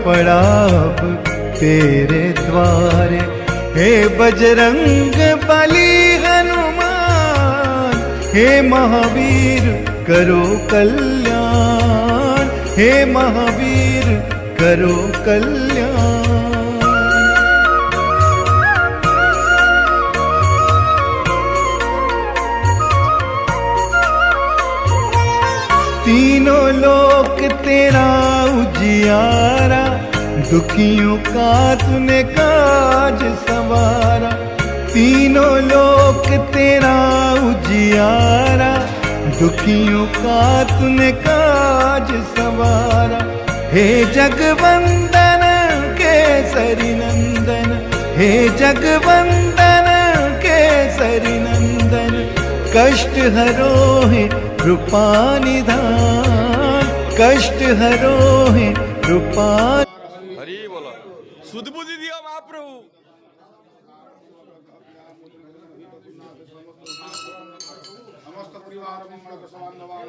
पड़ा अब तेरे द्वारे। हे बजरंग बली हनुमान, हे महावीर करो कल्याण, हे महावीर करो कल्याण। तीनों लोक तेरा उजियारा, दुखियों का तूने काज संवारा। तीनों लोक तेरा उजियारा, दुखियों का तूने काज संवारा। हे जगवंदन केसरी नंदन, हे जगवंदन केसरी नंदन। कष्ट हरो है कृपा निधान, कष्ट हरो है कृपा। हरि बोलो। सुधबुद्धि दियो महाप्रभु। समस्त परिवार मंगल समान नवान